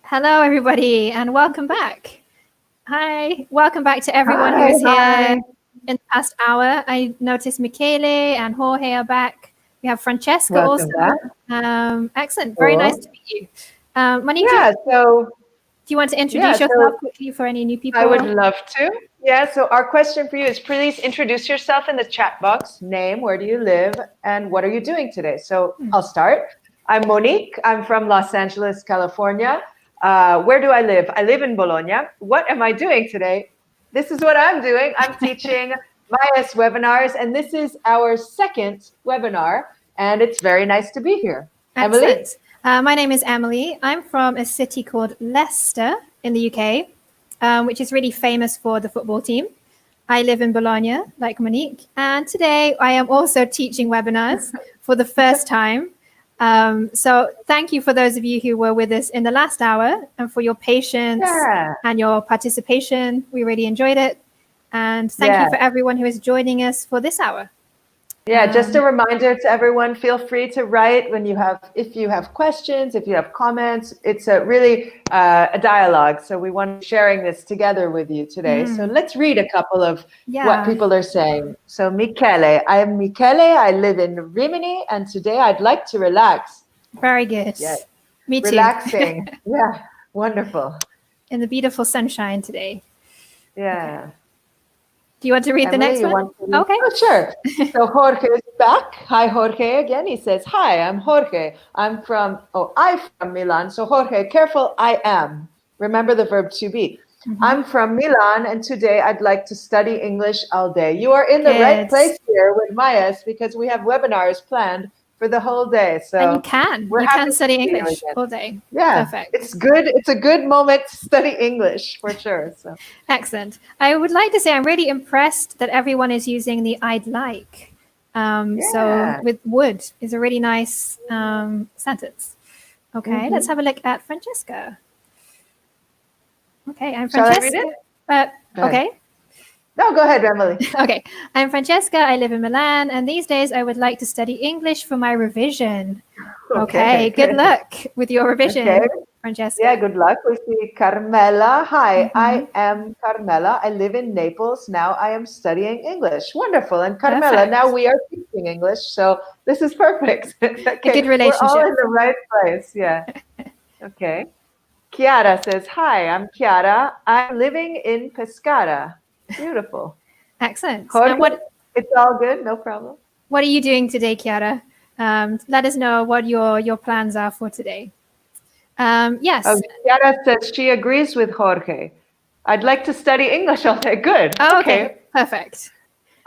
Hello, everybody, and welcome back. Hi, welcome back to everyone Hi, who's hi. here in the past hour. I noticed Michele and Jorge are back. We have Francesca also. Welcome back. Excellent, very nice Cool. to meet you. Monique, Yeah, so do you want to yeah, introduce so yourself quickly for any new I would people? love to. Yeah, so our question for you is please introduce yourself in the chat box. Name, where do you live, and what are you doing today? So I'll start. I'm Monique. I'm from Los Angeles, California. Where do I live? I live in Bologna. What am I doing today? This is what I'm doing. I'm teaching Maya's webinars, and this is our second webinar, and it's very nice to be here. Emily? Excellent. My name is Emily. I'm from a city called Leicester in the UK, which is really famous for the football team. I live in Bologna, like Monique, and today I am also teaching webinars for the first time. So thank you for those of you who were with us in the last hour and for your patience Yeah. and your participation. We really enjoyed it. And thank you for everyone who is joining us for this hour. Yeah, just a reminder to everyone, feel free to write if you have questions, if you have comments. It's really a dialogue. So we want to be sharing this together with you today. So let's read a couple of what people are saying. So Michele, I am Michele. I live in Rimini, and today I'd like to relax. Very good. Yeah. Me too. Relaxing. Yeah, wonderful. In the beautiful sunshine today. Yeah. Okay. Do you want to read the next one? Okay. Oh, sure. So Jorge is back. Hi, Jorge again. He says, hi, I'm Jorge. I'm from Milan. So Jorge, careful, I am. Remember the verb to be. I'm from Milan, and today I'd like to study English all day. You are in the right place here with Mayas because we have webinars planned for the whole day. So and you can study English all day. Yeah, perfect. It's good. It's a good moment to study English for sure. So excellent. I would like to say I'm really impressed that everyone is using the I'd like. So with would is a really nice sentence. Okay, let's have a look at Francesca. Okay, I'm Francesca. Shall I read it? Okay. No, go ahead, Emily. Okay, I'm Francesca. I live in Milan, and these days I would like to study English for my revision. Okay, good luck with your revision, Francesca. Yeah, good luck. We see Carmela. Hi, I am Carmela. I live in Naples. Now I am studying English. Wonderful. And Carmela, now we are teaching English, so this is perfect. Okay. A good relationship. We're all in the right place. Yeah. Okay. Chiara says, hi, I'm Chiara. I'm living in Pescara. Beautiful. Excellent. Jorge, it's all good, no problem. What are you doing today, Chiara? Let us know what your plans are for today. Yes. Chiara says she agrees with Jorge. I'd like to study English all day. Good. Oh, okay. Perfect.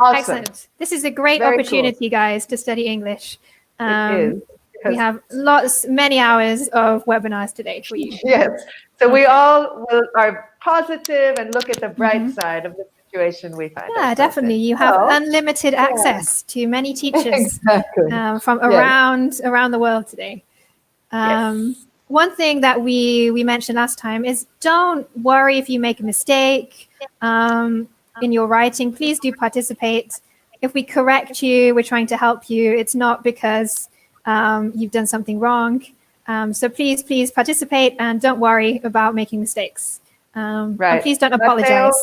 Awesome. Excellent. This is a great opportunity, guys, to study English. It is. We have many hours of webinars today for you. Yes. So we all are positive and look at the bright side of the situation we find. Yeah, definitely. You have unlimited access to many teachers from around the world today. One thing that we mentioned last time is don't worry if you make a mistake in your writing. Please do participate. If we correct you, we're trying to help you. It's not because you've done something wrong. So please participate and don't worry about making mistakes. And please don't apologize.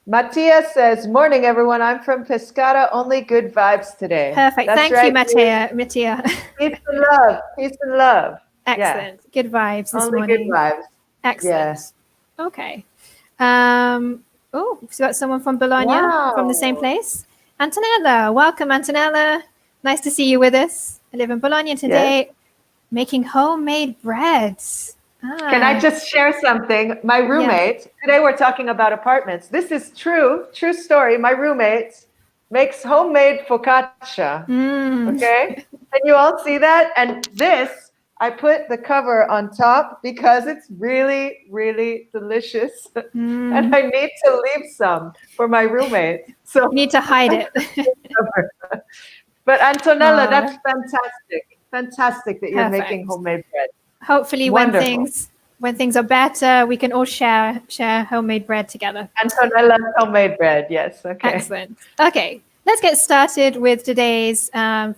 Mattia says, morning, everyone. I'm from Pescara. Only good vibes today. Perfect. Thank you, Mattia. Peace and love. Peace and love. Excellent. Yeah. Good vibes this morning. Only good vibes. Excellent. Yeah. Okay. Oh, we've got someone from Bologna from the same place. Antonella. Welcome, Antonella. Nice to see you with us. I live in Bologna today, making homemade breads. Can I just share something? My roommate, today we're talking about apartments. This is true story. My roommate makes homemade focaccia. Okay? Can you all see that? And this, I put the cover on top because it's really, really delicious. And I need to leave some for my roommate. So you need to hide it. But Antonella, that's fantastic. Fantastic that you're making homemade bread. Hopefully when things are better, we can all share homemade bread together. Antonella's homemade bread, yes. Okay. Excellent. Okay, let's get started with today's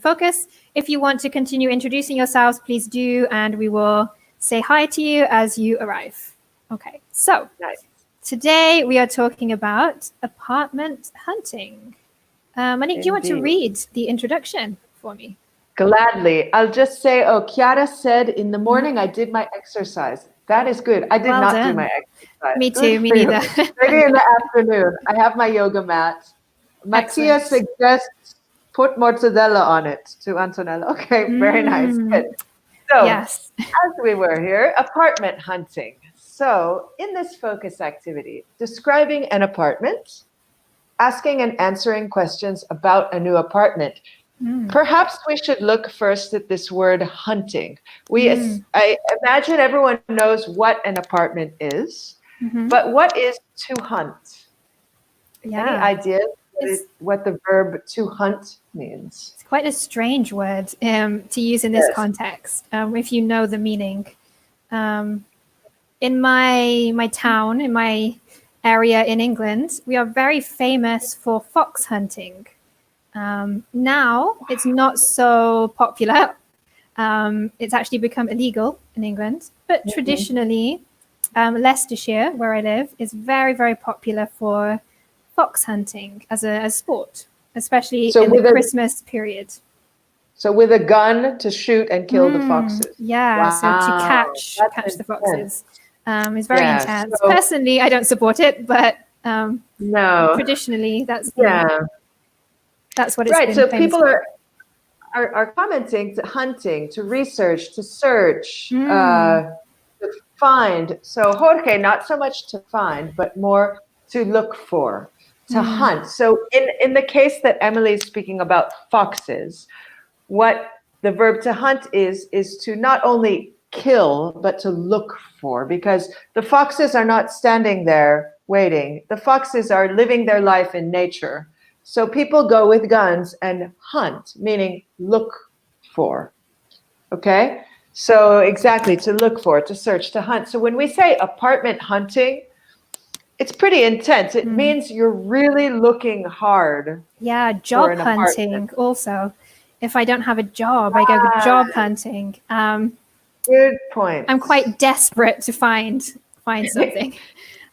focus. If you want to continue introducing yourselves, please do, and we will say hi to you as you arrive. Okay, so Nice. today we are talking about apartment hunting. Monique, do you want to Indeed. read the introduction for me? Gladly. I'll just say, Chiara said, in the morning I did my exercise. That is good. I did Well not do done. my exercise. Me Good too, me for you. neither. Maybe in the afternoon. I have my yoga mat. Mattia Excellent. suggests put mozzarella on it to Antonella. Okay, very nice. Good. So, Yes. as we were here, apartment hunting. So, in this focus activity, describing an apartment, asking and answering questions about a new apartment. Perhaps we should look first at this word hunting. I imagine everyone knows what an apartment is, but what is to hunt? Any ideas what the verb to hunt means? It's quite a strange word to use in this context, if you know the meaning. In my town, in my area in England, we are very famous for fox hunting. Now it's not so popular. It's actually become illegal in England, but traditionally, Leicestershire, where I live, is very, very popular for fox hunting as a sport, especially in the Christmas period. So with a gun to shoot and kill the foxes. Yeah, so to catch the foxes is very intense. So, personally, I don't support it, but no, traditionally that's that's what it's right. been So famous people for. are commenting to hunting, to research, to search, to find. So Jorge, not so much to find, but more to look for, to hunt. So in the case that Emily is speaking about foxes, what the verb to hunt is to not only kill, but to look for, because the foxes are not standing there waiting. The foxes are living their life in nature. So people go with guns and hunt, meaning look for. Okay? So exactly, to look for, to search, to hunt. So when we say apartment hunting, it's pretty intense. It means you're really looking hard. Yeah, job hunting also. If I don't have a job, I go job hunting. Good point. I'm quite desperate to find something.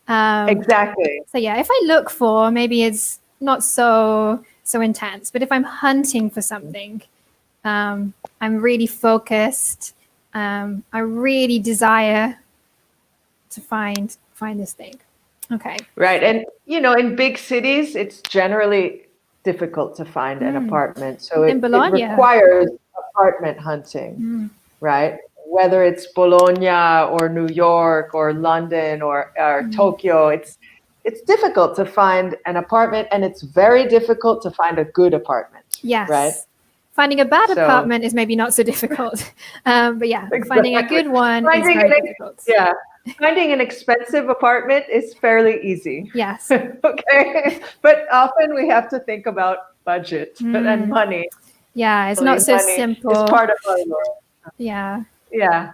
Exactly. So yeah, if I look for, maybe it's not so intense. But if I'm hunting for something, I'm really focused. I really desire to find this thing. Okay. Right. And, in big cities, it's generally difficult to find an apartment. So it requires apartment hunting, right? Whether it's Bologna or New York or London or Tokyo, it's difficult to find an apartment, and it's very difficult to find a good apartment. Yes. Right? Finding a bad apartment is maybe not so difficult. But yeah, finding a good one is very difficult. Yeah. Finding an expensive apartment is fairly easy. Yes. Okay. But often we have to think about budget and money. Yeah, it's not so simple. It's part of our world. Yeah. Yeah.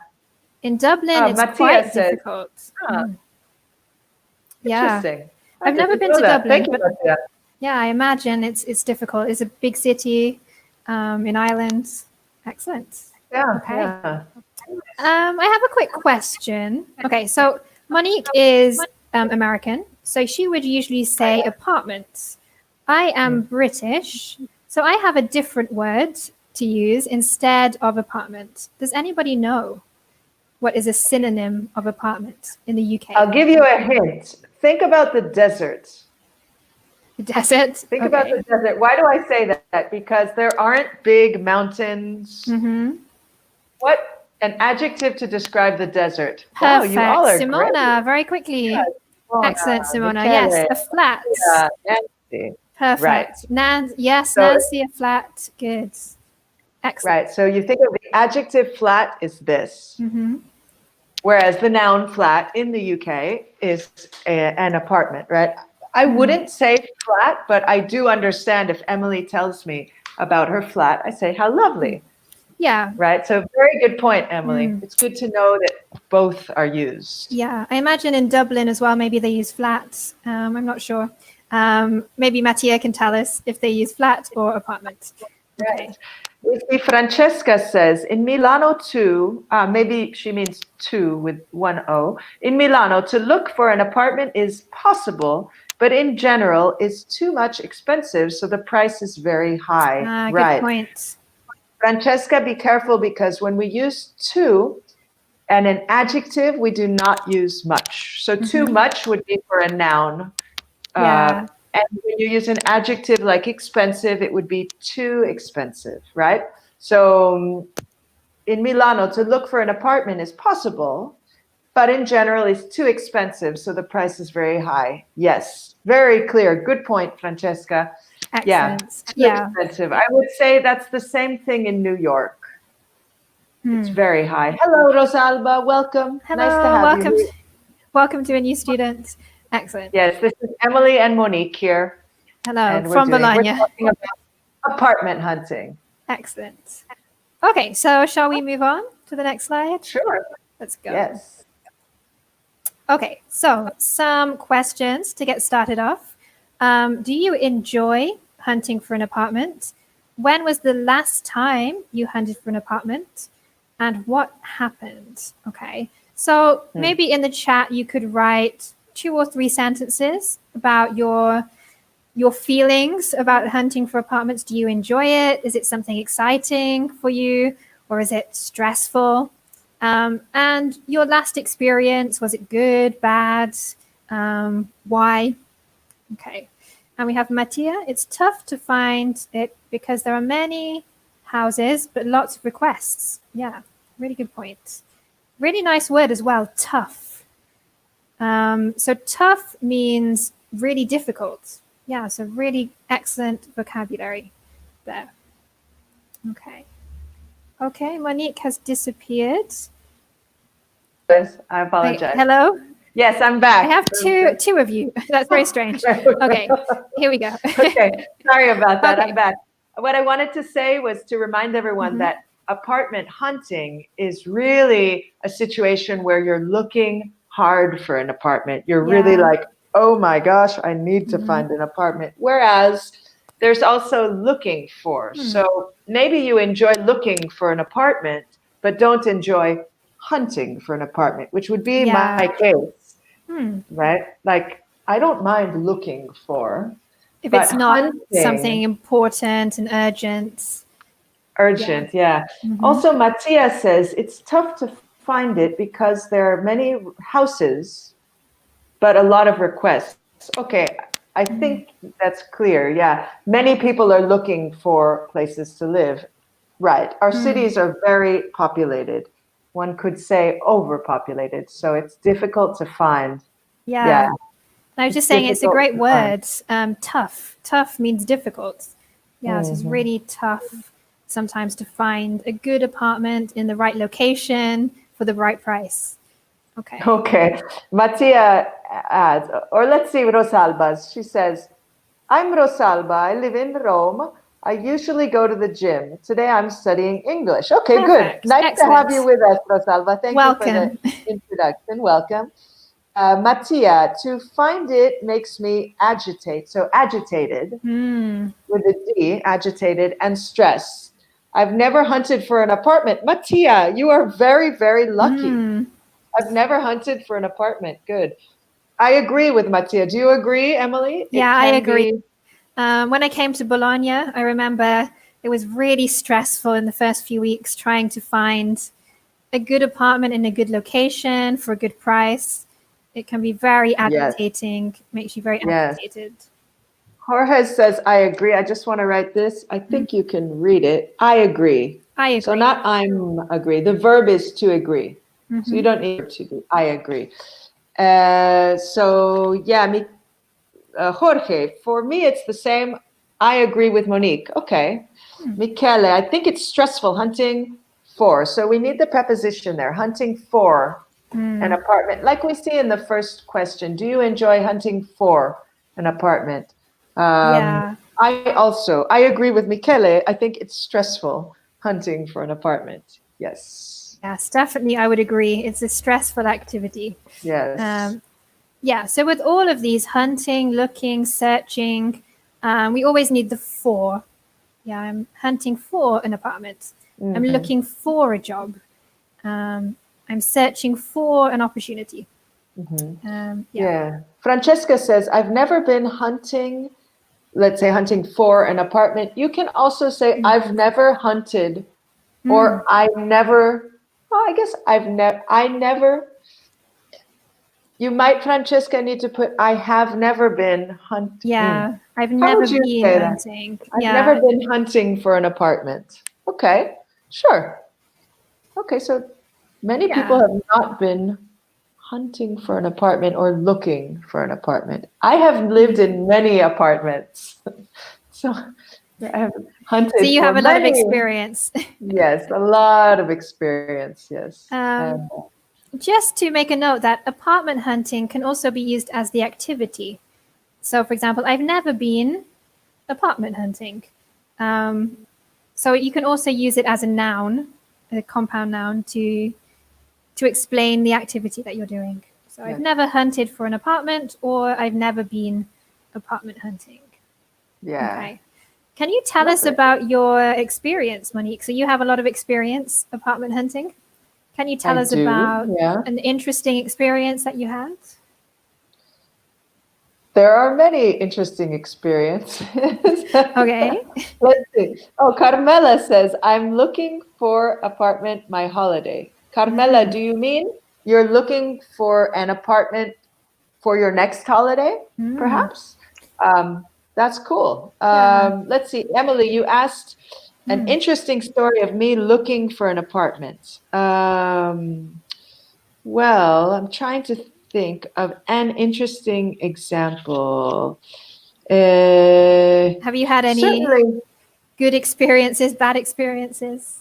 In Dublin, it's quite difficult. Yeah. Interesting. I've never been to Dublin. Thank you, Mattia. Yeah, I imagine it's difficult. It's a big city in Ireland. Excellent. Yeah. Okay. Yeah. I have a quick question. Okay, so Monique is American, so she would usually say apartments. I am British, so I have a different word to use instead of apartment. Does anybody know what is a synonym of apartment in the UK? I'll give you a hint. Think about the desert. The desert? Think about the desert. Why do I say that? Because there aren't big mountains. What an adjective to describe the desert. Perfect. Wow, you all are Simona, great. very quickly. Yeah, Excellent, Simona. Michele. Yes, a flat. Yeah, Nancy. Perfect. Right. Yes, Nancy, a flat. Good. Excellent. Right. So you think of the adjective flat is this, whereas the noun flat in the UK is an apartment, right? I wouldn't say flat, but I do understand if Emily tells me about her flat, I say, how lovely. Yeah. Right. So very good point, Emily. It's good to know that both are used. Yeah. I imagine in Dublin as well, maybe they use flats. I'm not sure. Maybe Mattia can tell us if they use flat or apartment. Right. We see Francesca says, in Milano too, maybe she means two with one O. In Milano, to look for an apartment is possible, but in general is too much expensive, so the price is very high. Good point. Francesca, be careful because when we use too and an adjective, we do not use much. So too much would be for a noun. Yeah. And when you use an adjective like expensive, it would be too expensive, right? So in Milano, to look for an apartment is possible, but in general, it's too expensive, so the price is very high. Yes, very clear. Good point, Francesca. Excellent. Yeah, too expensive. I would say that's the same thing in New York. It's very high. Hello, Rosalba. Welcome. Hello, nice to have you. Welcome to a new student. Excellent. Yes, this is Emily and Monique here. Hello, from Bologna. We're talking about apartment hunting. Excellent. Okay, so shall we move on to the next slide? Sure. Let's go. Yes. Okay, so some questions to get started off. Do you enjoy hunting for an apartment? When was the last time you hunted for an apartment? And what happened? Okay, so maybe in the chat you could write 2 or 3 sentences about your feelings about hunting for apartments. Do you enjoy it? Is it something exciting for you? Or is it stressful? And your last experience, was it good, bad? Why? Okay. And we have Mattia. It's tough to find it because there are many houses, but lots of requests. Yeah, really good point. Really nice word as well, tough. So tough means really difficult. Yeah, so really excellent vocabulary there. Okay, Monique has disappeared. Yes, I apologize. Wait, hello? Yes, I'm back. I have two of you. That's very strange. Okay, here we go. Okay, sorry about that. Okay. I'm back. What I wanted to say was to remind everyone that apartment hunting is really a situation where you're looking hard for an apartment. You're really like, oh my gosh, I need to find an apartment. Whereas there's also looking for. So maybe you enjoy looking for an apartment, but don't enjoy hunting for an apartment, which would be my case, right? Like, I don't mind looking for. If it's not something important and urgent. Urgent, yeah. Also, Mattia says it's tough to find it because there are many houses, but a lot of requests. Okay, I think that's clear. Yeah, many people are looking for places to live. Right. Our cities are very populated. One could say overpopulated. So it's difficult to find. Yeah. I was just saying it's a great word. Tough. Tough means difficult. Yeah, so it's really tough sometimes to find a good apartment in the right location for the right price. Okay. Mattia adds, or let's see Rosalba's. She says, I'm Rosalba. I live in Rome. I usually go to the gym. Today I'm studying English. Okay, Perfect. Good. Nice to have you with us, Rosalba. Thank you for the introduction. Welcome. Mattia, to find it makes me agitate. So agitated with a D, agitated, and stressed. I've never hunted for an apartment. Mattia, you are very, very lucky. I've never hunted for an apartment. Good. I agree with Mattia. Do you agree, Emily? Yeah, I agree. When I came to Bologna, I remember it was really stressful in the first few weeks trying to find a good apartment in a good location for a good price. It can be very agitating, makes you very agitated. Jorge says, I agree. I just want to write this. I think you can read it. I agree. So not I'm agree. The verb is to agree. So you don't need to do. I agree. Jorge, for me, it's the same. I agree with Monique. Okay. Michele, I think it's stressful hunting for. So we need the preposition there, hunting for an apartment. Like we see in the first question, do you enjoy hunting for an apartment? I agree with Michele. I think it's stressful hunting for an apartment. Yes, definitely. I would agree. It's a stressful activity. Yes. So with all of these hunting, looking, searching, we always need the for. I'm hunting for an apartment. I'm looking for a job. I'm searching for an opportunity. Francesca says, I've never been hunting, let's say hunting for an apartment. You can also say, I've never hunted, or I never, well, I guess I never, you might, Francesca, need to put, I have never been hunting. Yeah, I've How never would you been say that? hunting. I've never been hunting for an apartment. Okay, sure. Okay, so many people have not been hunting for an apartment or looking for an apartment. I have lived in many apartments. So I have hunted. So you for have a lot of many. experience. Yes, a lot of experience. Yes. Just to make a note that apartment hunting can also be used as the activity. So, for example, I've never been apartment hunting. So you can also use it as a noun, a compound noun, to explain the activity that you're doing. So I've never hunted for an apartment, or I've never been apartment hunting. Yeah. Okay. Can you tell us about your experience, Monique? So you have a lot of experience apartment hunting. Can you tell us about an interesting experience that you had? There are many interesting experiences. Okay. Let's see. Oh, Carmela says, I'm looking for apartment my holiday. Carmela, do you mean you're looking for an apartment for your next holiday, perhaps? That's cool. Let's see. Emily, you asked an interesting story of me looking for an apartment. Well, I'm trying to think of an interesting example. Have you had any good experiences, bad experiences?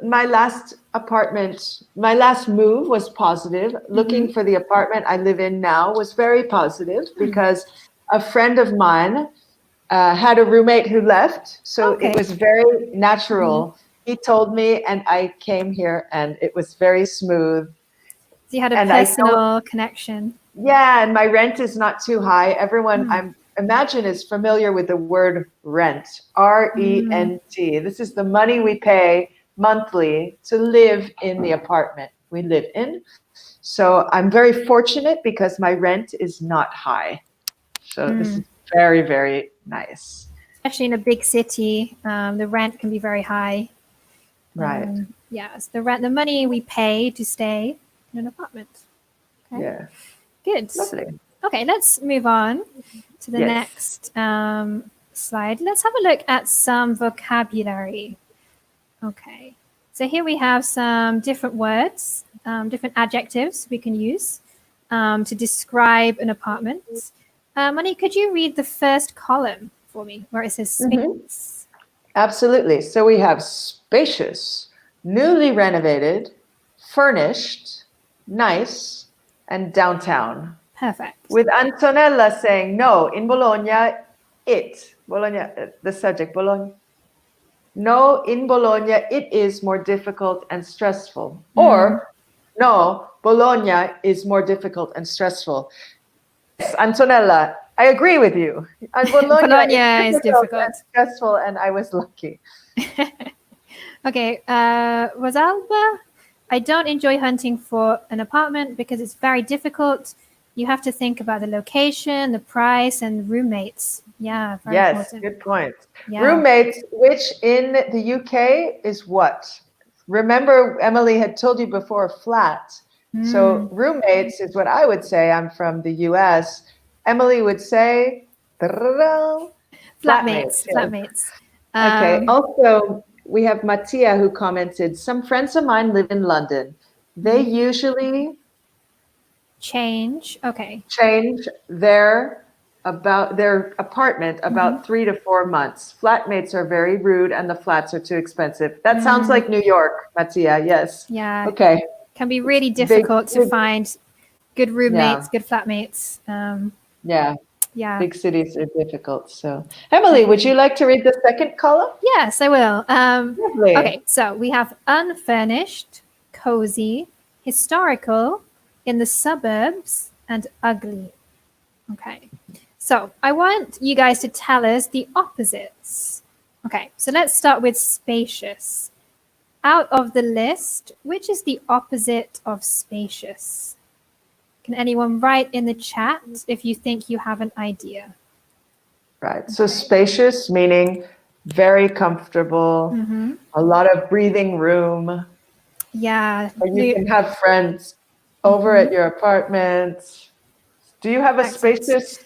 My last apartment, my last move was positive. Looking for the apartment I live in now was very positive because a friend of mine had a roommate who left. So it was very natural. He told me and I came here and it was very smooth. So you had a personal connection. Yeah, and my rent is not too high. Everyone I imagine is familiar with the word rent, R-E-N-T. This is the money we pay monthly to live in the apartment we live in. So I'm very fortunate because my rent is not high. So this is very, very nice. Especially in a big city, the rent can be very high. Right. Yes, the money we pay to stay in an apartment. Okay. Yeah. Good. Lovely. Okay, let's move on to the next slide. Let's have a look at some vocabulary. Okay, so here we have some different words, different adjectives we can use to describe an apartment. Monique, could you read the first column for me where it says space? Absolutely. So we have spacious, newly renovated, furnished, nice, and downtown. Perfect. With Antonella saying, no, in Bologna, the subject, Bologna. No, in Bologna, it is more difficult and stressful. Or, no, Bologna is more difficult and stressful. Yes, Antonella, I agree with you. And Bologna is difficult and stressful, and I was lucky. Okay, Rosalba, I don't enjoy hunting for an apartment because it's very difficult. You have to think about the location, the price, and roommates. Yeah, very important. Good point. Yeah. Roommates, which in the UK is what? Remember, Emily had told you before, flat. So roommates is what I would say. I'm from the US. Emily would say flatmates. Flatmates. Okay. Also, we have Mattia who commented, some friends of mine live in London. They usually change their apartment about 3 to 4 months. Flatmates are very rude and the flats are too expensive. That sounds like New York, Mattia. Yes. Yeah. Okay. Can be really difficult to find good roommates, good flatmates. Yeah. Big cities are difficult. So, Emily, would you like to read the second column? Yes, I will. Lovely. Okay, so we have unfurnished, cozy, historical, in the suburbs, and ugly. Okay, So I want you guys to tell us the opposites. Okay, so let's start with spacious. Out of the list, which is the opposite of spacious? Can anyone write in the chat if you think you have an idea? Right. So spacious, meaning very comfortable, a lot of breathing room. Yeah. And you can have friends over at your apartment. Do you have a spacious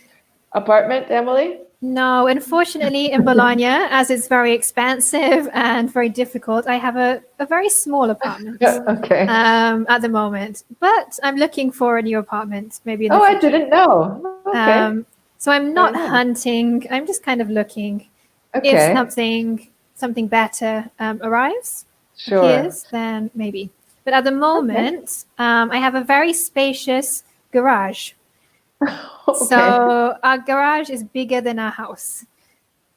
apartment, Emily? No, unfortunately, in Bologna, as it's very expensive and very difficult, I have a very small apartment Okay. at the moment. But I'm looking for a new apartment, maybe in the I future. didn't know. Okay. So I'm not hunting. I'm just kind of looking. Okay. If something better appears, then maybe. But at the moment, I have a very spacious garage. So our garage is bigger than our house.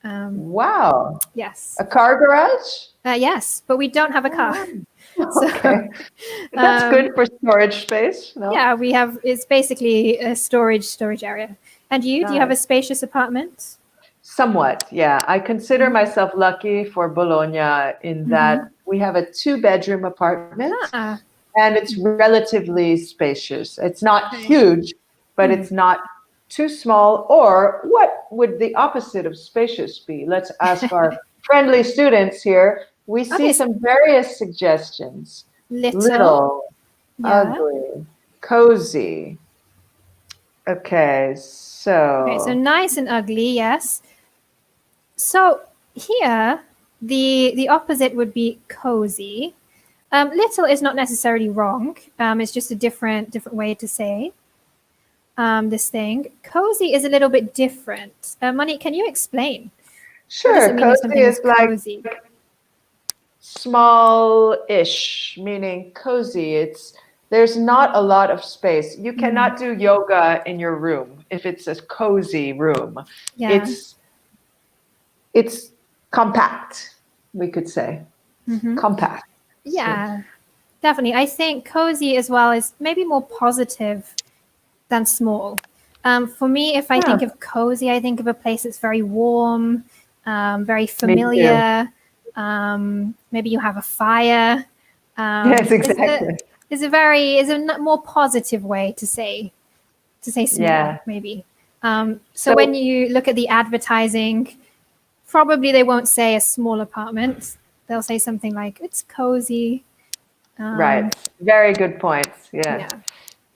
Wow. Yes. A car garage? Yes, but we don't have a car. Okay. That's good for storage space. No? Yeah, we have. It's basically a storage area. And you? Do you have a spacious apartment? Somewhat, yeah. I consider myself lucky for Bologna in that we have a 2-bedroom apartment and it's relatively spacious. It's not huge, but it's not too small. Or what would the opposite of spacious be? Let's ask our friendly students here. We see some various suggestions. Little, ugly, cozy. Okay, so nice and ugly, yes. So here, the opposite would be cozy. Little is not necessarily wrong. It's just a different way to say this thing. Cozy is a little bit different. Monique, can you explain? Sure, cozy is cozy? Like small-ish, meaning cozy. There's not a lot of space. You cannot do yoga in your room if it's a cozy room. Yeah. It's compact, we could say. Compact. Yeah, definitely. I think cozy as well is maybe more positive than small. For me, if I think of cozy, I think of a place that's very warm, very familiar. Maybe you have a fire. Yes, exactly. Is a more positive way to say small, maybe. So when you look at the advertising, probably they won't say a small apartment. They'll say something like, it's cozy. Right. Very good points. Yeah.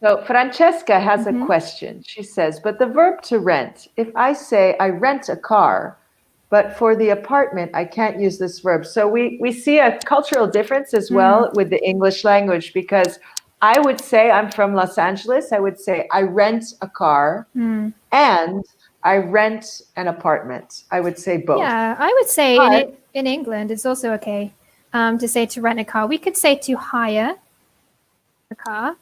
So Francesca has a question. She says, but the verb to rent, if I say I rent a car, but for the apartment, I can't use this verb. So we see a cultural difference as well with the English language, because I would say, I'm from Los Angeles, I would say I rent a car and I rent an apartment. I would say both. Yeah, I would say in England, it's also okay to say to rent a car. We could say to hire a car.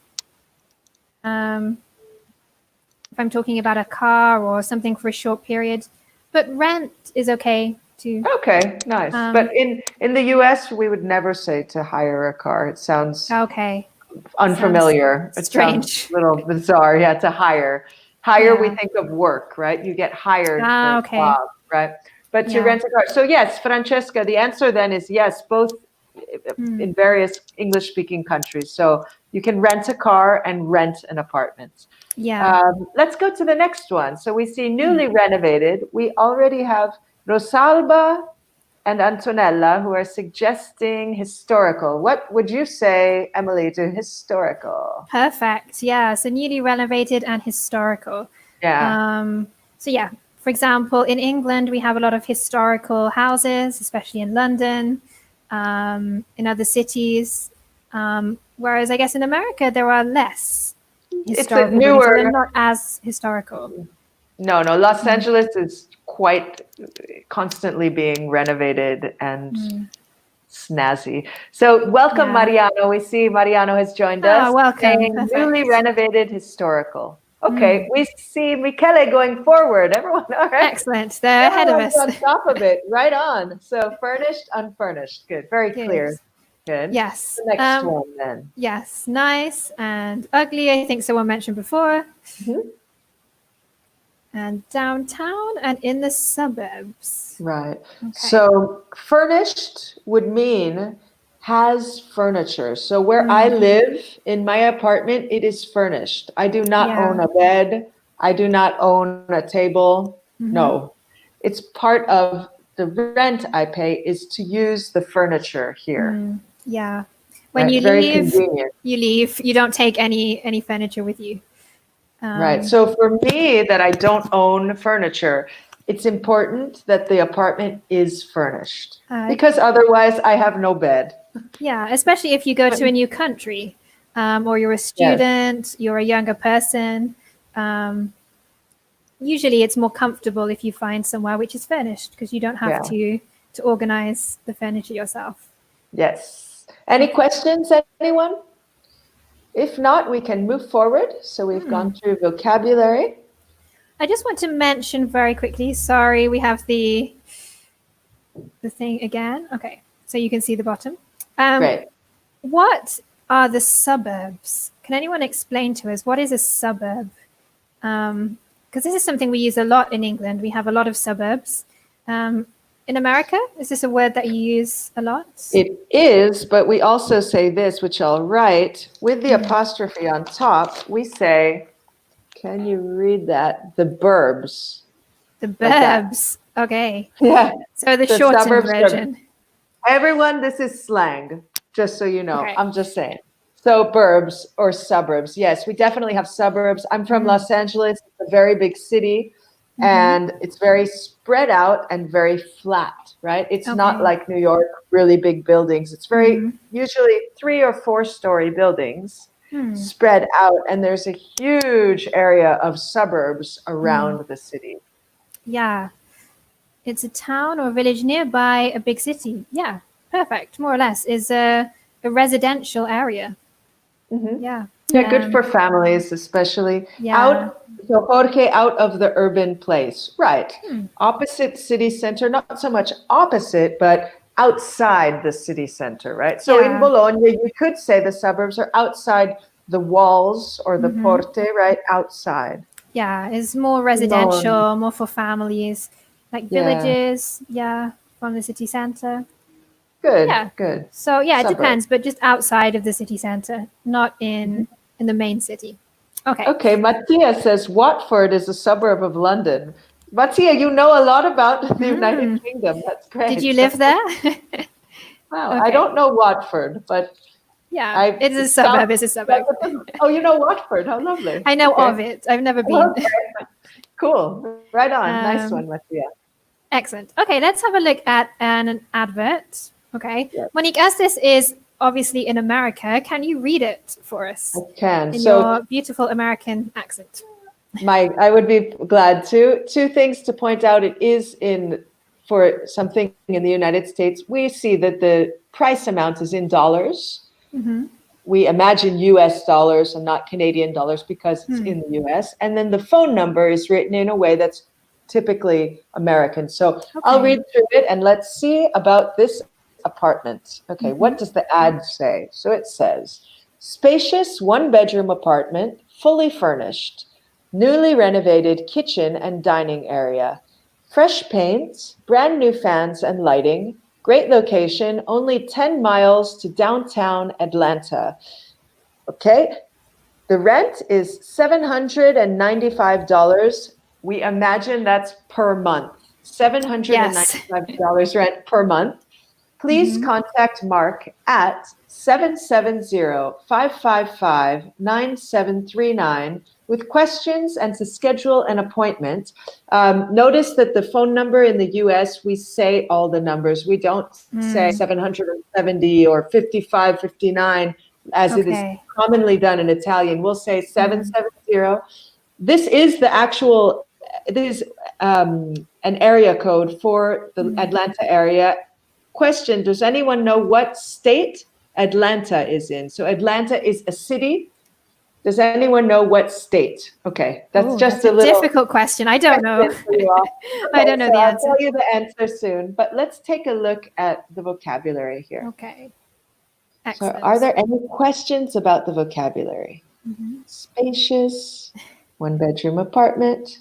If I'm talking about a car or something for a short period. But rent is okay too. Okay, nice. But in the US, we would never say to hire a car. It sounds unfamiliar. Sounds strange. It sounds a little bizarre. Yeah, to hire. We think of work, right? You get hired for a job, right? But to rent a car. So yes, Francesca, the answer then is yes, both in various English-speaking countries. So you can rent a car and rent an apartment. Yeah. Let's go to the next one. So we see newly renovated. We already have Rosalba and Antonella who are suggesting historical. What would you say, Emily, to historical? Perfect. Yeah. So newly renovated and historical. Yeah. So yeah, for example, in England, we have a lot of historical houses, especially in London, in other cities. Whereas I guess in America, there are less historical it's newer. They're not as historical. No. Los Angeles is quite constantly being renovated and snazzy. So welcome, Mariano. We see Mariano has joined us. Welcome. Newly renovated historical. Okay, we see Michele going forward. Everyone, all right. Excellent. They're ahead of us. On top of it, right on. So furnished, unfurnished. Good. Very clear. Good. Yes. The next one then. Yes. Nice and ugly. I think someone mentioned before. and downtown and in the suburbs. Right. Okay. So furnished would mean has furniture. So where I live in my apartment, it is furnished. I do not Yeah. own a bed. I do not own a table. No. It's part of the rent I pay is to use the furniture here. Yeah. When Right? you Very leave, convenient. you leave. You don't take any furniture with you. Right. So for me, that I don't own furniture, it's important that the apartment is furnished because otherwise I have no bed. Yeah, especially if you go to a new country, or you're a student, you're a younger person. Usually, it's more comfortable if you find somewhere which is furnished because you don't have to organize the furniture yourself. Yes. Any questions, anyone? If not, we can move forward. So we've gone through vocabulary. I just want to mention very quickly. Sorry, we have the thing again. Okay, so you can see the bottom. Great. What are the suburbs? Can anyone explain to us what is a suburb? Because this is something we use a lot in England. We have a lot of suburbs. In America, is this a word that you use a lot? It is, but we also say this, which I'll write with the apostrophe on top. We say, can you read that? The burbs. The burbs. Like okay. Yeah. So the shortened version. Everyone, this is slang, just so you know. Okay. I'm just saying. So burbs or suburbs. Yes, we definitely have suburbs. I'm from Los Angeles, a very big city, and it's very spread out and very flat, right? It's not like New York, really big buildings. It's very usually 3 or 4 story buildings spread out, and there's a huge area of suburbs around the city. Yeah. It's a town or village nearby a big city. Yeah, perfect. More or less is a residential area. Yeah. Yeah, good for families, especially. Yeah. So Jorge, out of the urban place, right? Opposite city center, not so much opposite, but outside the city center, right? So in Bologna, you could say the suburbs are outside the walls or the porte, right? Outside. Yeah, it's more residential, more for families, like villages, from the city center. Good, Yeah. good. So yeah, it Suburb. depends, but just outside of the city center, not in the main city. Okay. Okay, Mattia says Watford is a suburb of London. Mattia, you know a lot about the United Kingdom. That's great. Did you live there? Wow, Okay. I don't know Watford, but yeah, it's a suburb. It's a suburb. oh, you know Watford? How lovely. I know of it. I've never been. Okay. Cool. Right on. Nice one, Mattia. Excellent. Okay, let's have a look at an advert. Okay. Yes. Monique, as this is obviously in America, can you read it for us I can. in So your beautiful American accent? I would be glad to. 2 things to point out. It is for something in the United States. We see that the price amount is in dollars. We imagine US dollars and not Canadian dollars because it's in the US. And then the phone number is written in a way that's typically American. So I'll read through it and let's see about this apartment. Okay, what does the ad say? So it says, spacious 1-bedroom apartment, fully furnished, newly renovated kitchen and dining area, fresh paints, brand new fans and lighting, great location, only 10 miles to downtown Atlanta. Okay, the rent is $795. We imagine that's per month. $795 rent per month. Please contact Mark at 770-555-9739 with questions and to schedule an appointment. Notice that the phone number in the US, we say all the numbers. We don't say 770 or 5559 as it is commonly done in Italian. We'll say 770. This is the actual, this is an area code for the Atlanta area. Question, does anyone know what state Atlanta is in? So Atlanta is a city. Does anyone know what state? Okay, that's a little difficult question. I don't know. Okay, I don't know the answer. I'll tell you the answer soon, but let's take a look at the vocabulary here. Okay. So Excellent. are there any questions about the vocabulary? Spacious, 1-bedroom apartment.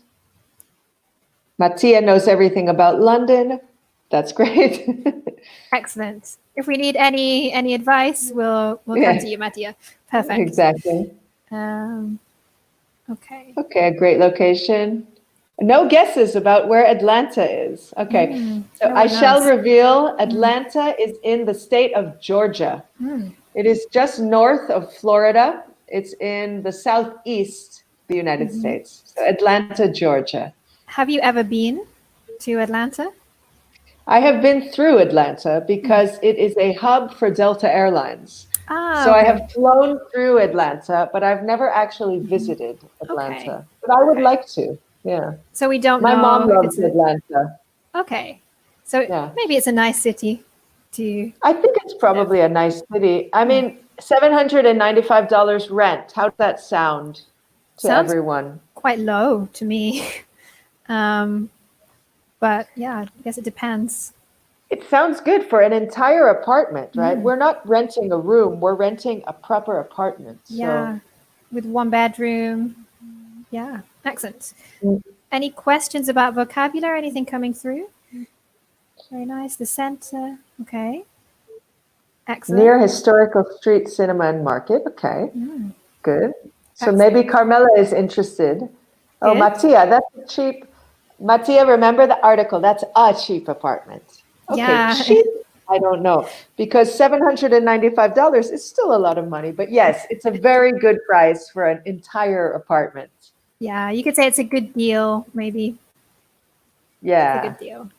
Mattia knows everything about London. That's great. Excellent. If we need any advice, we'll come to you, Mattia. Perfect. Exactly. Okay. Okay, a great location. No guesses about where Atlanta is. Okay, so I shall reveal Atlanta is in the state of Georgia. It is just north of Florida. It's in the southeast of the United States. So Atlanta, Georgia. Have you ever been to Atlanta? I have been through Atlanta because it is a hub for Delta Airlines. So I have flown through Atlanta, but I've never actually visited Atlanta. But I would like to. Yeah. So we don't My know. mom loves Atlanta. Okay. So maybe it's a nice city to. I think it's probably a nice city. I mean, $795 rent. How does that sound to everyone? Quite low to me. But yeah, I guess it depends. It sounds good for an entire apartment, right? We're not renting a room. We're renting a proper apartment. Yeah, with one bedroom. Yeah, excellent. Any questions about vocabulary? Anything coming through? Very nice. The center. Okay. Excellent. Near historical street, cinema, and market. Okay. Good. So maybe Carmela is interested. Oh, Mattia, that's cheap. Mattia, remember the article. That's a cheap apartment. Okay, cheap. I don't know, because $795 is still a lot of money. But yes, it's a very good price for an entire apartment. Yeah, you could say it's a good deal, maybe. Yeah. It's a good deal.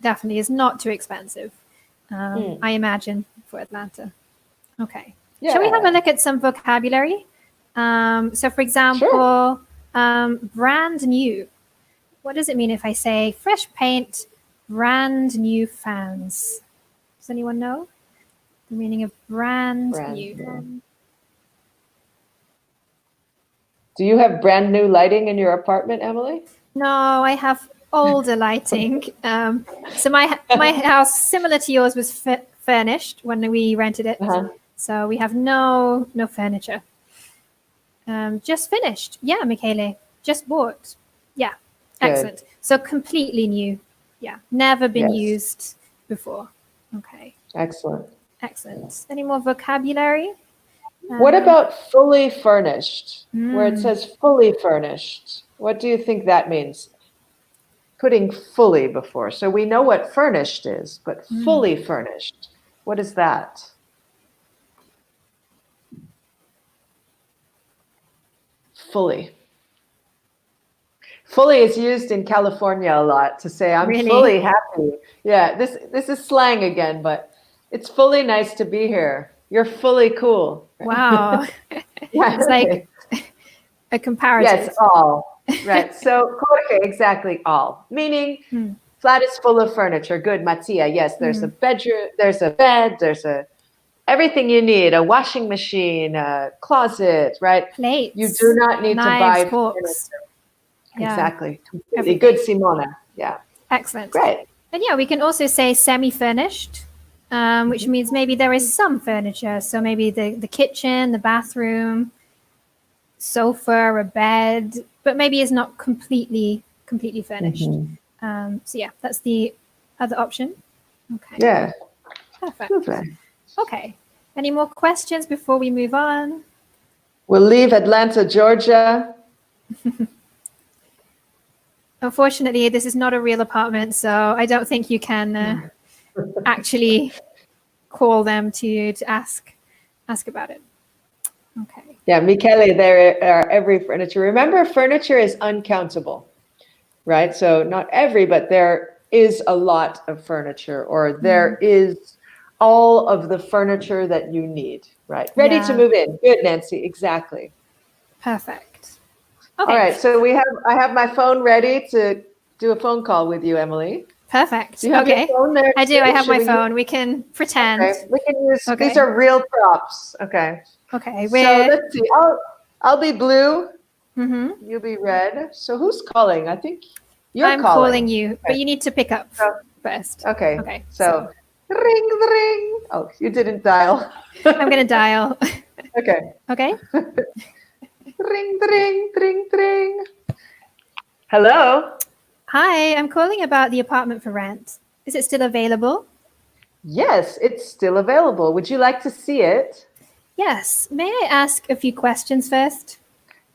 Definitely is not too expensive, I imagine, for Atlanta. Okay. Yeah. Shall we have a look at some vocabulary? So, for example, brand new. What does it mean if I say fresh paint, brand new fans? Does anyone know the meaning of brand new? Do you have brand new lighting in your apartment, Emily? No, I have older lighting. So my house, similar to yours, was furnished when we rented it. So we have no furniture. Just finished. Yeah, Michele. Just bought. Yeah. Excellent. Good. So completely new. Yeah. Never been used before. Okay. Excellent. Any more vocabulary? What about fully furnished? Where it says fully furnished. What do you think that means? Putting fully before. So we know what furnished is, but fully furnished. What is that? Fully. Fully is used in California a lot to say I'm fully happy. Yeah, this is slang again, but it's fully nice to be here. You're fully cool. Wow. It's like a comparative. Yes, all. Right. So, okay, exactly, all. Meaning, flat is full of furniture. Good, Mattia. Yes, there's a bedroom, there's a bed, there's everything you need, a washing machine, a closet, right? Plates. You do not need to buy forks. Yeah. Exactly. Completely. Good, Simona. Yeah. Excellent. Great. And yeah, we can also say semi-furnished, which means maybe there is some furniture. So maybe the kitchen, the bathroom, sofa, a bed, but maybe it's not completely furnished. So yeah, that's the other option. Okay. Yeah. Perfect. Lovely. Okay. Any more questions before we move on? We'll leave Atlanta, Georgia. Unfortunately, this is not a real apartment, so I don't think you can actually call them to ask about it. Okay. Yeah, Michele, there are every furniture. Remember, furniture is uncountable, right? So not every, but there is a lot of furniture, or there is all of the furniture that you need, right? Ready to move in. Good, Nancy. Exactly. Perfect. Okay. All right. So I have my phone ready to do a phone call with you, Emily. Perfect. Do you have your phone there? I do. I have my phone. We can pretend. Okay. We can use, these are real props. Okay. Okay. So let's see. I'll be blue. You'll be red. So who's calling? I think I'm calling you, but you need to pick up first. Okay. Okay. So ring, ring. Oh, you didn't dial. I'm going to dial. Okay. Okay. Ring, ring, ring, ring. Hello. Hi, I'm calling about the apartment for rent. Is it still available? Yes, it's still available. Would you like to see it? Yes. May I ask a few questions first?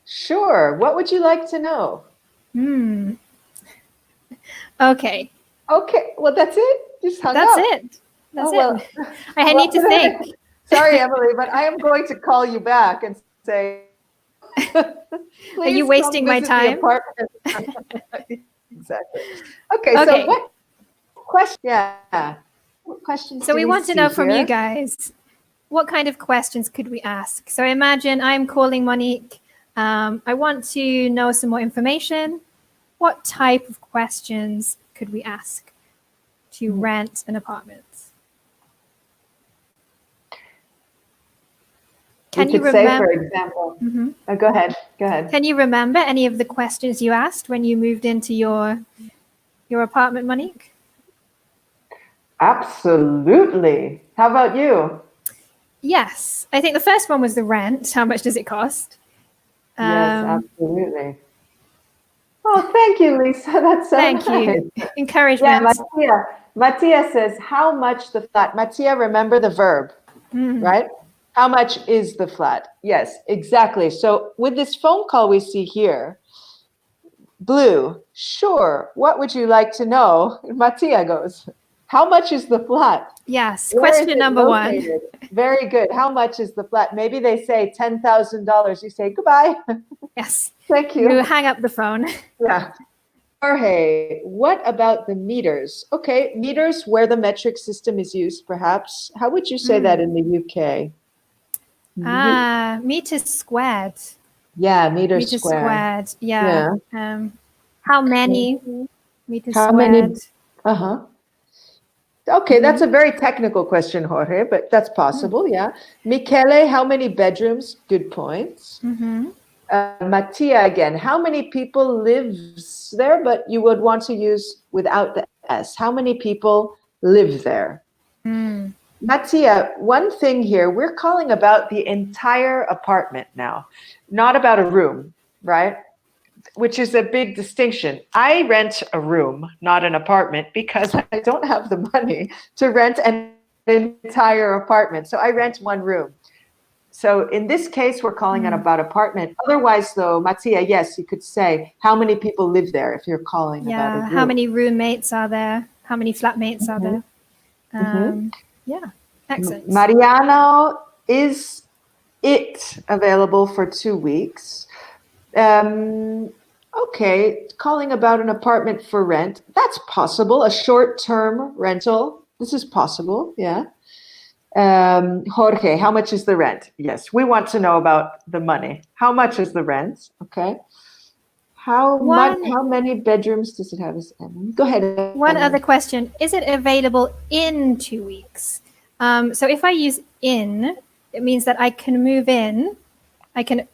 Sure. What would you like to know? Okay. Okay. Well, that's it. Just hung That's up. it. That's well, it. I need to think. Sorry, Emily, but I am going to call you back and say, Are you please wasting come my visit the time? apartment. Exactly. Okay, Okay. so what question? Yeah. What questions So do we want to see know from you here? guys, what kind of questions could we ask? So imagine I'm calling Monique. I want to know some more information. What type of questions could we ask to rent an apartment? Can you could say, for remember? example, go ahead. Go ahead. Can you remember any of the questions you asked when you moved into your apartment, Monique? Absolutely. How about you? Yes, I think the first one was the rent. How much does it cost? Yes, absolutely. Oh, thank you, Lisa. That's so Thank nice. you. Encouragement. Yeah, Mattia says, how much the flat? Mattia, remember the verb, right? How much is the flat? Yes, exactly. So with this phone call we see here, Blue, sure. What would you like to know? Mattia goes, how much is the flat? Yes. Where is Question it number located? one. Very good. How much is the flat? Maybe they say $10,000. You say, goodbye. Yes. Thank You you. hang up the phone. Yeah. Jorge, what about the meters? Okay, meters where the metric system is used, perhaps. How would you say that in the UK? Meters squared. Yeah, meters Meters squared. squared. Yeah. How many meters How squared? many? Uh-huh. Okay, that's a very technical question, Jorge, but that's possible, yeah. Michele, how many bedrooms? Good points. Mattia again, how many people lives there? But you would want to use without the S. How many people live there? Mattia, one thing here, we're calling about the entire apartment now, not about a room, right? Which is a big distinction. I rent a room, not an apartment, because I don't have the money to rent an entire apartment. So I rent one room. So in this case, we're calling it about apartment. Otherwise, though, Mattia, yes, you could say how many people live there if you're calling about a room. How many roommates are there? How many flatmates are there? Yeah, excellent. Mariano, is it available for 2 weeks? Okay, calling about an apartment for rent. That's possible. A short-term rental. This is possible, yeah. Jorge, how much is the rent? Yes, we want to know about the money. How much is the rent? Okay. How many bedrooms does it have? Go ahead. One other question. Is it available in 2 weeks? So if I use in, it means that I can move in. I can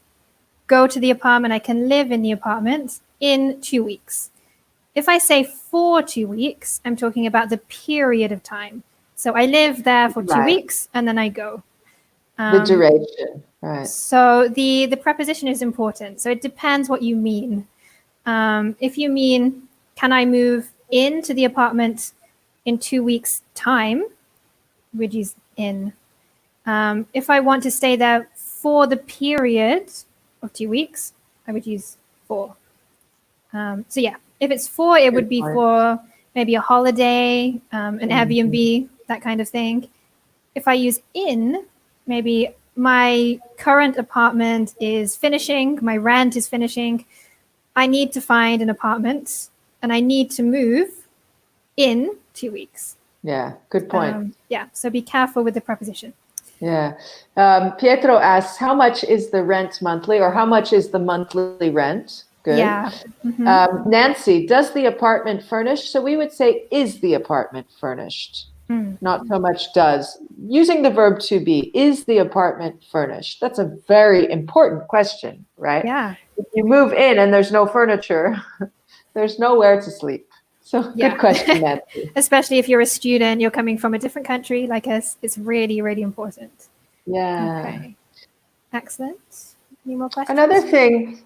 go to the apartment. I can live in the apartment in 2 weeks. If I say for 2 weeks, I'm talking about the period of time. So I live there for 2 weeks and then I go. The duration, right. So the preposition is important. So it depends what you mean. If you mean, can I move into the apartment in 2 weeks' time, we'd use in. If I want to stay there for the period of 2 weeks, I would use for. So yeah, if it's for, it would be for maybe a holiday, an Airbnb, that kind of thing. If I use in, maybe my current apartment is finishing, my rent is finishing. I need to find an apartment and I need to move in 2 weeks. Yeah, good point. Yeah, so be careful with the preposition. Yeah. Pietro asks, how much is the rent monthly, or how much is the monthly rent? Good. Yeah. Nancy, does the apartment furnish? So we would say, is the apartment furnished? Not so much does. Using the verb to be, is the apartment furnished? That's a very important question, right? Yeah. If you move in and there's no furniture, there's nowhere to sleep. So good question, Nancy. Especially if you're a student, you're coming from a different country like us, it's really, really important. Yeah. Okay. Excellent. Any more questions?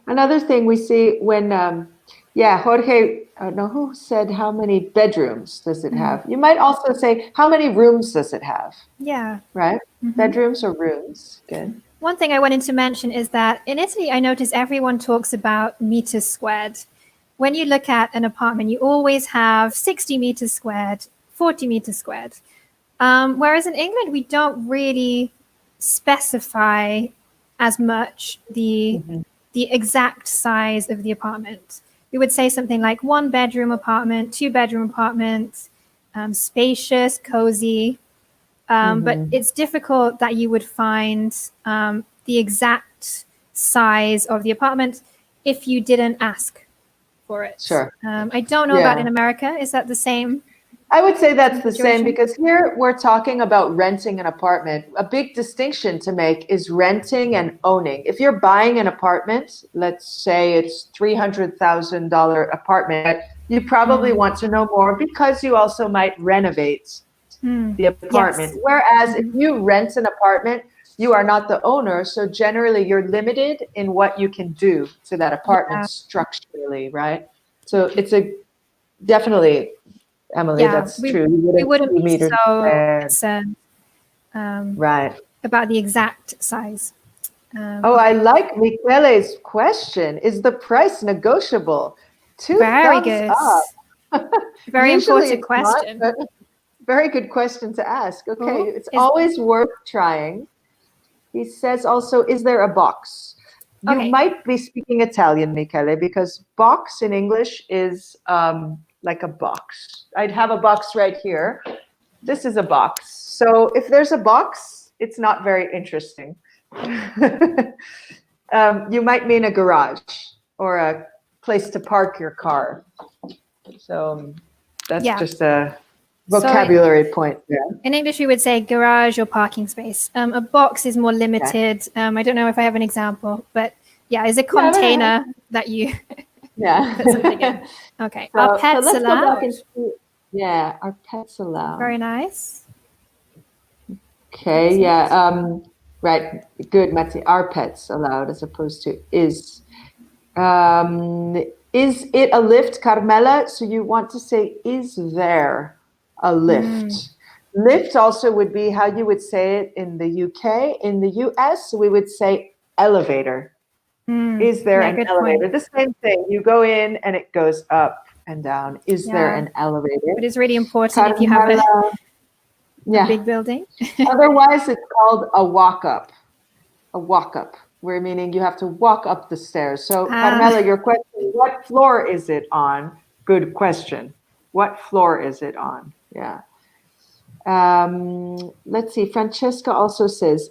Another thing we see when Yeah, Jorge, I don't know who said how many bedrooms does it have? You might also say how many rooms does it have, Yeah. right? Bedrooms or rooms. Good. One thing I wanted to mention is that in Italy, I notice everyone talks about meters squared. When you look at an apartment, you always have 60 meters squared, 40 meters squared. Whereas in England, we don't really specify as much the exact size of the apartment. We would say something like 1 bedroom apartment, 2 bedroom apartment, spacious, cozy. But it's difficult that you would find the exact size of the apartment if you didn't ask for it. Sure. I don't know about in America. Is that the same? I would say that's the situation? same because here we're talking about renting an apartment. A big distinction to make is renting and owning. If you're buying an apartment, let's say it's $300,000 apartment, you probably want to know more because you also might renovate the apartment. Yes. Whereas if you rent an apartment, you are not the owner. So generally you're limited in what you can do to that apartment structurally, right? So it's definitely, Emily, that's true. We wouldn't be be meters so squared. concerned Right. about the exact size. I like Michele's question. Is the price negotiable? Two Very thumbs good. up. Very Usually important it's question. not, but very good question to ask. Okay, Oh, it's always worth trying. He says also, is there a box? You Okay. might be speaking Italian, Michele, because box in English is like a box. I'd have a box right here. This is a box. So if there's a box, it's not very interesting. You might mean a garage or a place to park your car. So that's just a vocabulary point there. In English, we would say garage or parking space. A box is more limited. I don't know if I have an example, but it's a container that you put something in. Okay. So, Are pets let's allowed? go back into, are pets allowed? Very nice. Okay, right. Good, Matti. Are pets allowed as opposed to is? Is it a lift, Carmela? So you want to say, is there a lift? Lift also would be how you would say it in the UK. In the US, we would say elevator. Is there an elevator? Point. The same thing. You go in and it goes up and down. Is there an elevator? It is really important if you have a big building. Otherwise, it's called a walk-up. A walk-up, where meaning you have to walk up the stairs. So, Carmela, your question, what floor is it on? Good question. What floor is it on? Yeah. Let's see. Francesca also says,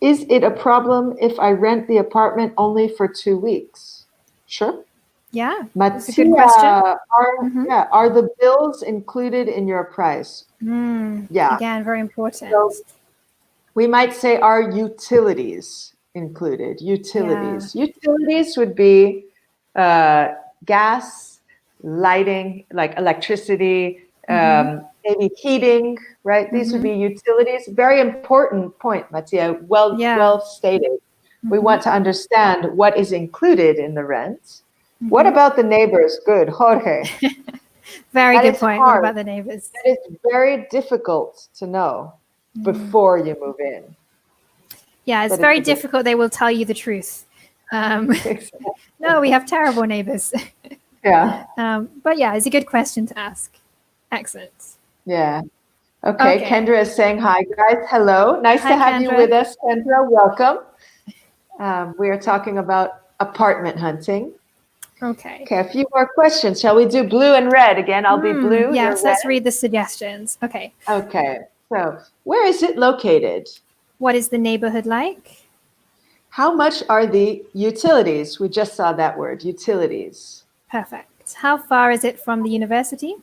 is it a problem if I rent the apartment only for 2 weeks? Sure. Yeah, that's a good question. Are the bills included in your price? Yeah. Again, very important. So we might say, are utilities included? Utilities. Yeah. Utilities would be gas, lighting, like electricity, maybe heating, right? These would be utilities. Very important point, Mattia. Well stated. We want to understand what is included in the rent. What about the neighbors? Good, Jorge. Very good point. What about the neighbors? It's very difficult to know before you move in. Yeah, it's very difficult. They will tell you the truth. No, we have terrible neighbors. Yeah. But it's a good question to ask. Excellent. Yeah. Okay. Kendra is saying hi, guys. Hello. Nice to have you with us, Kendra. Welcome. We are talking about apartment hunting. Okay. Okay, a few more questions. Shall we do blue and red again? I'll be blue. Yes, let's read the suggestions. Okay. Okay. So, where is it located? What is the neighborhood like? How much are the utilities? We just saw that word, utilities. Perfect. How far is it from the university?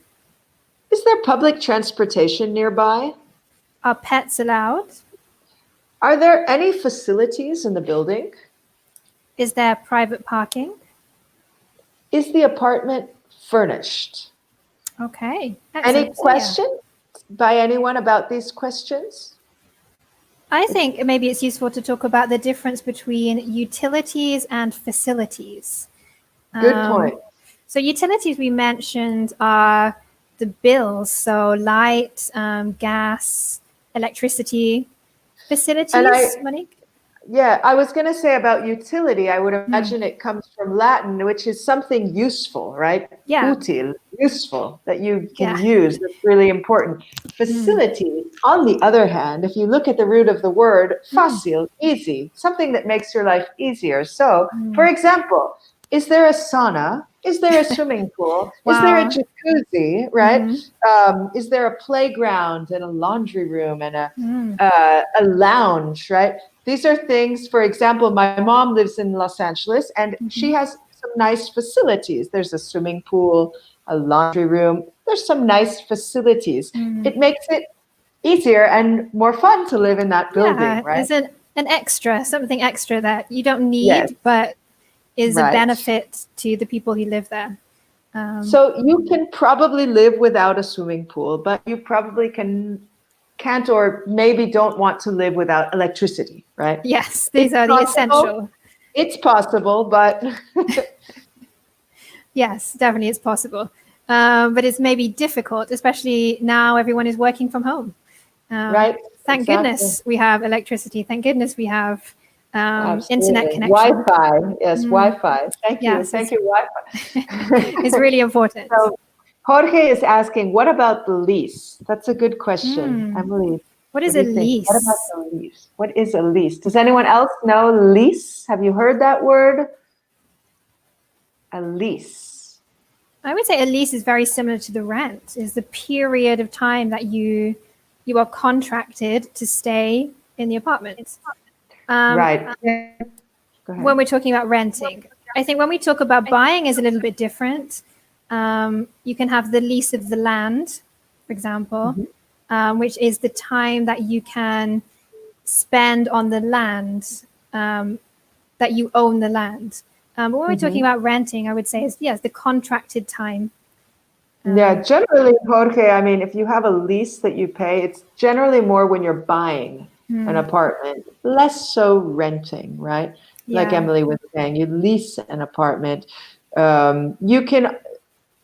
Is there public transportation nearby? Are pets allowed? Are there any facilities in the building? Is there private parking? Is the apartment furnished? Okay. Excellent. Any questions by anyone about these questions? I think maybe it's useful to talk about the difference between utilities and facilities. Good point. So utilities we mentioned are the bills, so light, gas, electricity, facilities, Monique? Yeah, I was going to say about utility, I would imagine it comes from Latin, which is something useful, right? Yeah. Util, useful, that you can use. That's really important. Facility, on the other hand, if you look at the root of the word, fácil, easy, something that makes your life easier. So, for example, is there a sauna? Is there a swimming pool? Wow. Is there a jacuzzi, right? Is there a playground and a laundry room and a lounge, right? These are things, for example, my mom lives in Los Angeles and she has some nice facilities. There's a swimming pool, a laundry room. There's some nice facilities. It makes it easier and more fun to live in that building, right? It's an extra, something extra that you don't need, but is a benefit to the people who live there. So you can probably live without a swimming pool, but you probably can't or maybe don't want to live without electricity, right? Yes, these are the essential. It's possible, but yes, definitely it's possible. But it's maybe difficult, especially now everyone is working from home. Right. Thank goodness we have electricity. Thank goodness we have internet connection. Wi-Fi, yes, Wi-Fi. Thank you. Thank you, Wi-Fi. It's really important. So, Jorge is asking, what about the lease? That's a good question. Emily, what is a lease? What about the lease? What is a lease? Does anyone else know lease? Have you heard that word? A lease. I would say a lease is very similar to the rent. Is the period of time that you are contracted to stay in the apartment. Right. When we're talking about renting, I think when we talk about buying is a little bit different. You can have the lease of the land, for example, which is the time that you can spend on the land, that you own the land. But when we're talking about renting, I would say is the contracted time. Yeah, generally, Jorge, I mean, if you have a lease that you pay, it's generally more when you're buying an apartment, less so renting, right? Like Emily was saying, you lease an apartment. You can,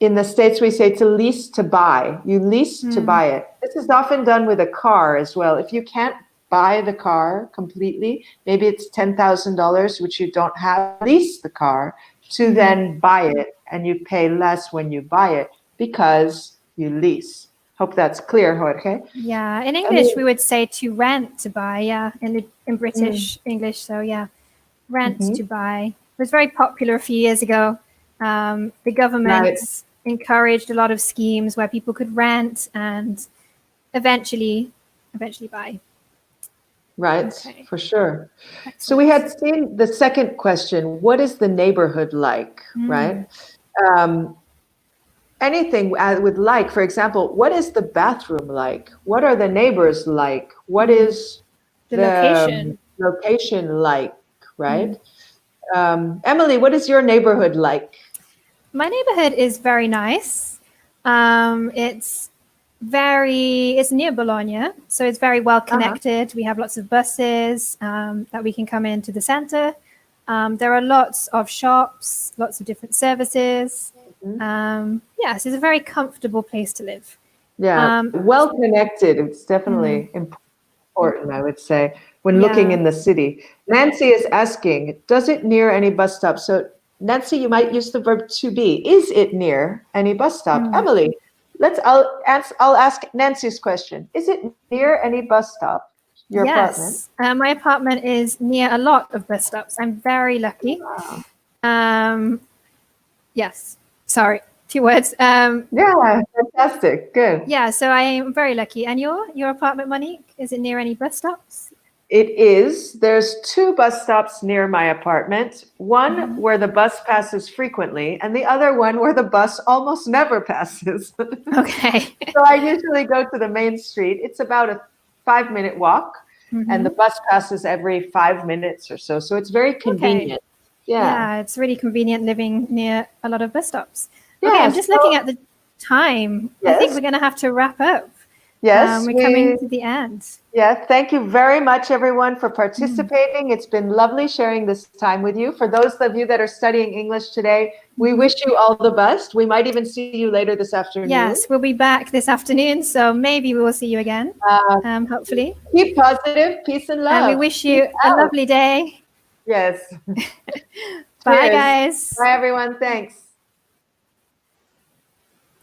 in the States, we say to lease to buy. You lease to buy it. This is often done with a car as well. If you can't buy the car completely, maybe it's $10,000, which you don't have, lease the car to then buy it, and you pay less when you buy it because you lease. Hope that's clear, Jorge. Yeah, in English we would say to rent to buy. Yeah, in British English. So rent to buy. It was very popular a few years ago. The government encouraged a lot of schemes where people could rent and eventually buy. Right, for sure. So we had seen the second question, what is the neighborhood like, right? Anything with like, for example, what is the bathroom like? What are the neighbors like? What is the location like, right? Emily, what is your neighborhood like? My neighborhood is very nice. It's near Bologna, so it's very well connected. We have lots of buses that we can come into the center. There are lots of shops, lots of different services. So it's a very comfortable place to live. Yeah, well connected. It's definitely important, I would say, when looking in the city. Nancy is asking, does it near any bus stop? So Nancy, you might use the verb to be. Is it near any bus stop? Emily, I'll ask Nancy's question. Is it near any bus stop? Your apartment? My apartment is near a lot of bus stops. I'm very lucky. Wow. Yes. Sorry, 2 words. Yeah, fantastic. Good. Yeah, so I am very lucky. And your apartment, Monique, is it near any bus stops? It is. There's 2 bus stops near my apartment. One where the bus passes frequently, and the other one where the bus almost never passes. Okay. So I usually go to the main street. It's about a 5-minute walk, and the bus passes every 5 minutes or so. So it's very convenient. Okay. Yeah, it's really convenient living near a lot of bus stops. Yeah, okay, I'm just looking at the time. Yes. I think we're going to have to wrap up. Yes, we're coming to the end. Yeah, thank you very much, everyone, for participating. It's been lovely sharing this time with you. For those of you that are studying English today, we wish you all the best. We might even see you later this afternoon. Yes, we'll be back this afternoon, so maybe we will see you again, hopefully. Keep positive, peace and love. And we wish you a lovely day. Yes. Bye, Cheers. guys. Bye, everyone. Thanks.